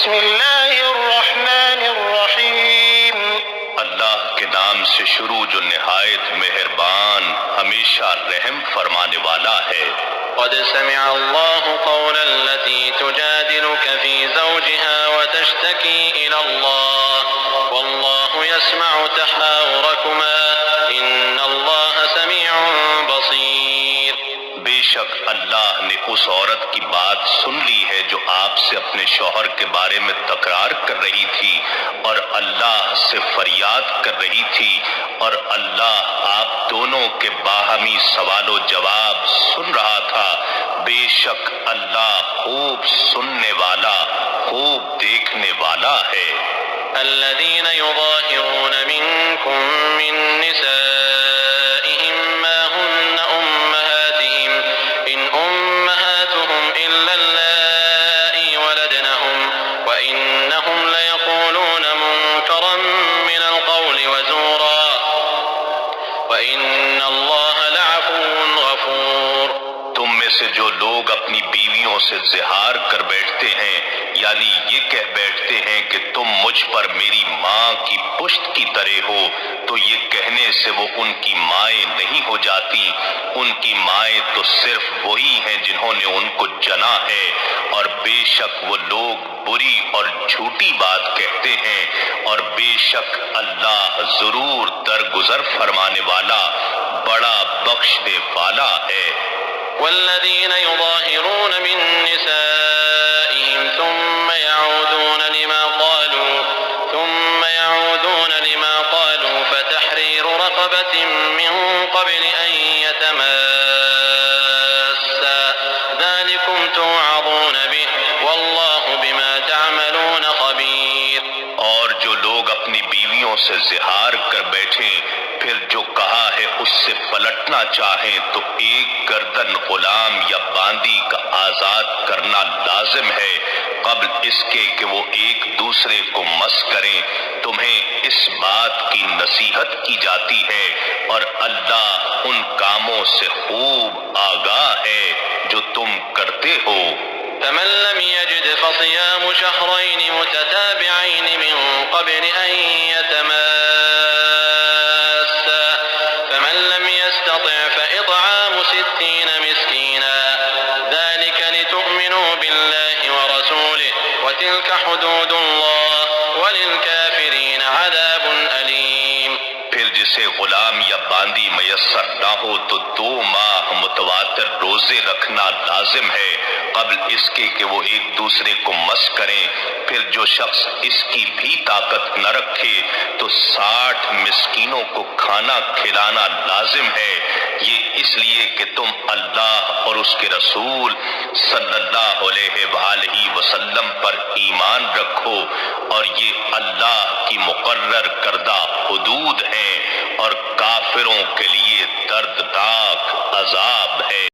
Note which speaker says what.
Speaker 1: بسم اللہ الرحمن الرحیم،
Speaker 2: اللہ کے نام سے شروع جو نہایت مہربان ہمیشہ رحم فرمانے والا ہے۔
Speaker 1: قد سمع اللہ قول التي تجادلك في زوجها وتشتكي إلى الله والله يسمع تحاوركما إن الله سميع بصير۔
Speaker 2: بے شک اللہ نے اس عورت کی بات سن لی ہے جو آپ سے اپنے شوہر کے بارے میں تکرار کر رہی تھی اور اللہ سے فریاد کر رہی تھی، اور اللہ آپ دونوں کے باہمی سوال و جواب سن رہا تھا۔ بے شک اللہ خوب سننے والا، خوب دیکھنے والا ہے۔
Speaker 1: الذين يظاهرون منكم من نسائهم ما هن أمهاتهم إن أمهاتهم إلا اللائي ولدنهم وإنهم ليقولون منكرا من القول وزورا وإن الله لعفو غفور۔
Speaker 2: تم میں سے جو لوگ اپنی بیویوں سے زہار کر بیٹھتے ہیں، یعنی یہ کہہ بیٹھتے ہیں کہ تم مجھ پر میری ماں کی پشت کی طرح ہو، تو یہ کہنے سے وہ ان کی مائیں نہیں ہو جاتی، ان کی مائیں تو صرف وہی ہیں جنہوں نے ان کو جنا ہے، اور بے شک وہ لوگ بری اور جھوٹی بات کہتے ہیں، اور بے شک اللہ ضرور درگزر فرمانے والا، بڑا بخشنے والا ہے۔
Speaker 1: والذين يظاهرون من نسائهم ثم يعودون لما قالوا فتحرير رقبة من قبل أن يتماسا ذلكم توعظون به والله بما تعملون خبير۔
Speaker 2: اور جو لوگ اپنی بیویوں سے زہار کر بیٹھیں پھر جو کہا ہے اس سے پلٹنا چاہیں تو ایک گردن غلام یا باندی کا آزاد کرنا لازم ہے قبل اس کے کہ وہ ایک دوسرے کو مس کریں۔ تمہیں اس بات کی نصیحت کی جاتی ہے اور اللہ ان کاموں سے خوب آگاہ ہے جو تم کرتے ہو۔
Speaker 1: فمن لم يجد فصيام شهرين متتابعين من قبل أن يتماسا فمن لم يستطع فإطعام 60 مسكينا ذلك لتؤمنوا بالله ورسوله وتلك حدود الله وللكافرين عذاب أليم۔
Speaker 2: پھر جسے غلام یا باندی میسر نہ ہو تو 2 ماہ متواتر روزے رکھنا لازم ہے قبل اس کے کہ وہ ایک دوسرے کو مس کریں۔ پھر جو شخص اس کی بھی طاقت نہ رکھے تو 60 مسکینوں کو کھانا کھلانا لازم ہے، یہ اس لیے کہ تم اللہ اور اس کے رسول صلی اللہ علیہ وآلہ وسلم پر ایمان رکھو، اور یہ اللہ کی مقرر کردہ حدود ہیں، اور کافروں کے لیے دردناک عذاب ہے۔